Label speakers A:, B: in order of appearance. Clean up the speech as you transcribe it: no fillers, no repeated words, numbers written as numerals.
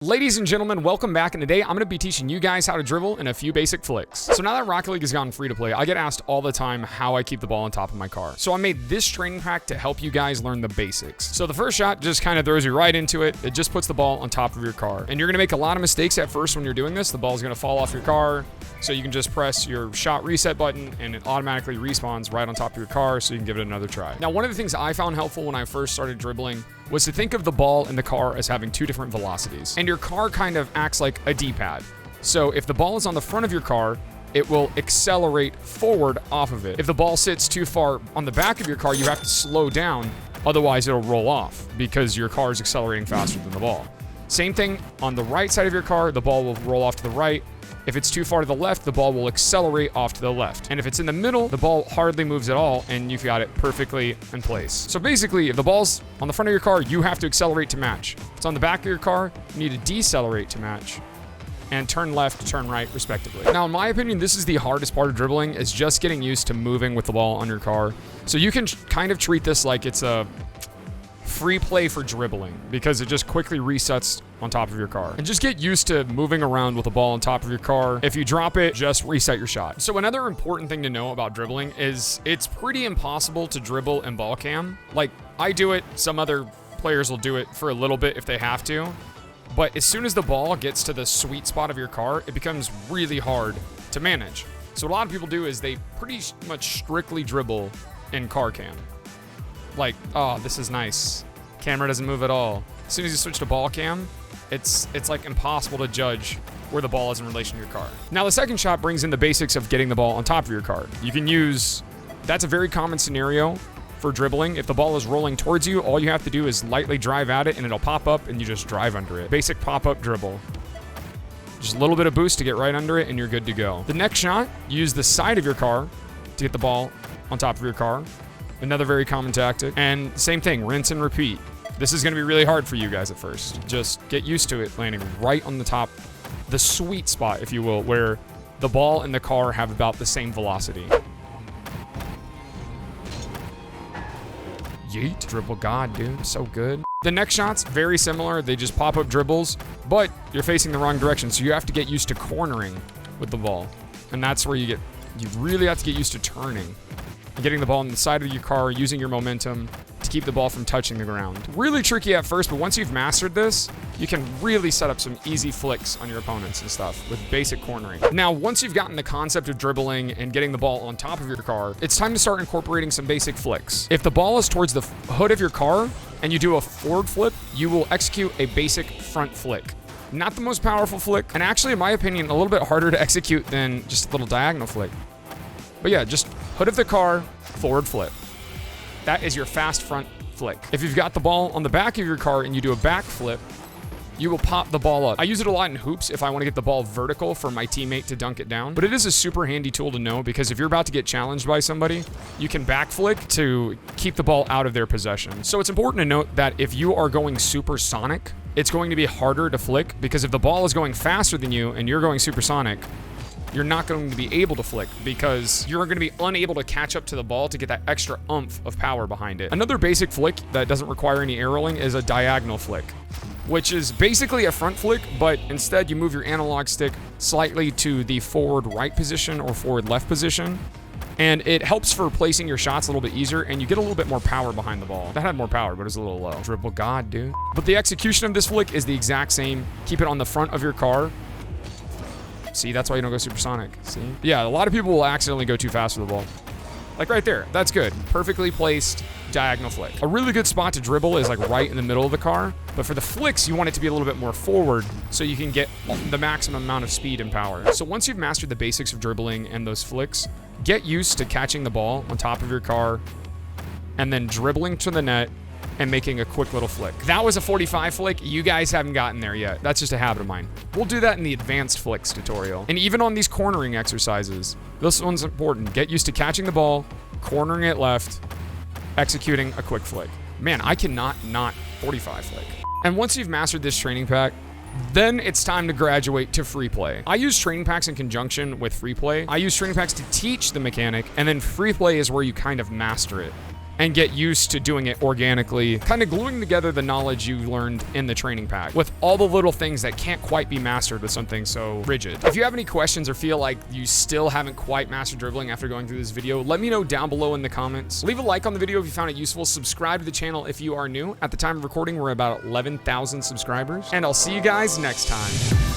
A: Ladies and gentlemen, welcome back, and today I'm going to be teaching you guys how to dribble in a few basic flicks. So now that Rocket League has gone free to play, I get asked all the time how I keep the ball on top of my car. So I made this training pack to help you guys learn the basics. So the first shot just kind of throws you right into it. It just puts the ball on top of your car. And you're going to make a lot of mistakes at first when you're doing this. The ball is going to fall off your car. So you can just press your shot reset button and it automatically respawns right on top of your car, so you can give it another try. Now, one of the things I found helpful when I first started dribbling was to think of the ball in the car as having two different velocities. And your car kind of acts like a D-pad. So if the ball is on the front of your car, it will accelerate forward off of it. If the ball sits too far on the back of your car, you have to slow down, otherwise it'll roll off because your car is accelerating faster than the ball. Same thing on the right side of your car, the ball will roll off to the right. If it's too far to the left, the ball will accelerate off to the left. And if it's in the middle, the ball hardly moves at all, and you've got it perfectly in place. So basically, if the ball's on the front of your car, you have to accelerate to match. If it's on the back of your car, you need to decelerate to match, and turn left, turn right, respectively. Now, in my opinion, this is the hardest part of dribbling, is just getting used to moving with the ball on your car. So you can kind of treat this like it's a free play for dribbling, because it just quickly resets on top of your car. And just get used to moving around with the ball on top of your car. If you drop it, just reset your shot. So another important thing to know about dribbling is it's pretty impossible to dribble in ball cam. Like, I do it, some other players will do it for a little bit if they have to. But as soon as the ball gets to the sweet spot of your car, it becomes really hard to manage. So what a lot of people do is they pretty much strictly dribble in car cam. Like, oh, this is nice. Camera doesn't move at all. As soon as you switch to ball cam, it's like impossible to judge where the ball is in relation to your car. Now, the second shot brings in the basics of getting the ball on top of your car. You can use, that's a very common scenario for dribbling. If the ball is rolling towards you, all you have to do is lightly drive at it and it'll pop up and you just drive under it. Basic pop-up dribble. Just a little bit of boost to get right under it and you're good to go. The next shot, use the side of your car to get the ball on top of your car. Another very common tactic. And same thing, rinse and repeat. This is going to be really hard for you guys at first. Just get used to it landing right on the top, the sweet spot, if you will, where the ball and the car have about the same velocity. Yeet. Dribble god, dude. So good. The next shot's very similar. They just pop up dribbles, but you're facing the wrong direction, so you have to get used to cornering with the ball. And that's where you really have to get used to turning. Getting the ball on the side of your car, using your momentum to keep the ball from touching the ground. Really tricky at first, but once you've mastered this, you can really set up some easy flicks on your opponents and stuff with basic cornering. Now, once you've gotten the concept of dribbling and getting the ball on top of your car, it's time to start incorporating some basic flicks. If the ball is towards the hood of your car and you do a forward flip, you will execute a basic front flick. Not the most powerful flick, and actually, in my opinion, a little bit harder to execute than just a little diagonal flick. But yeah, just hood of the car, forward flip. That is your fast front flick. If you've got the ball on the back of your car and you do a back flip, you will pop the ball up. I use it a lot in hoops if I want to get the ball vertical for my teammate to dunk it down. But it is a super handy tool to know, because if you're about to get challenged by somebody, you can back flick to keep the ball out of their possession. So it's important to note that if you are going supersonic, it's going to be harder to flick, because if the ball is going faster than you and you're going supersonic, you're not going to be able to flick, because you're going to be unable to catch up to the ball to get that extra oomph of power behind it. Another basic flick that doesn't require any air rolling is a diagonal flick, which is basically a front flick, but instead you move your analog stick slightly to the forward right position or forward left position. And it helps for placing your shots a little bit easier, and you get a little bit more power behind the ball. That had more power, but it was a little low. Dribble god, dude. But the execution of this flick is the exact same. Keep it on the front of your car. See, that's why you don't go supersonic. See? Yeah, a lot of people will accidentally go too fast with the ball. Like right there. That's good. Perfectly placed diagonal flick. A really good spot to dribble is like right in the middle of the car. But for the flicks, you want it to be a little bit more forward so you can get the maximum amount of speed and power. So once you've mastered the basics of dribbling and those flicks, get used to catching the ball on top of your car and then dribbling to the net and making a quick little flick. That was a 45 flick. You guys haven't gotten there yet. That's just a habit of mine. We'll do that in the advanced flicks tutorial. And even on these cornering exercises, this one's important. Get used to catching the ball, cornering it left, executing a quick flick. Man, I cannot not 45 flick. And once you've mastered this training pack, then it's time to graduate to free play. I use training packs in conjunction with free play. I use training packs to teach the mechanic, and then free play is where you kind of master it. and get used to doing it organically, kind of gluing together the knowledge you learned in the training pack with all the little things that can't quite be mastered with something so rigid. If you have any questions or feel like you still haven't quite mastered dribbling after going through this video, let me know down below in the comments. Leave a like on the video if you found it useful. Subscribe to the channel if you are new. At the time of recording, we're about 11,000 subscribers, and I'll see you guys next time.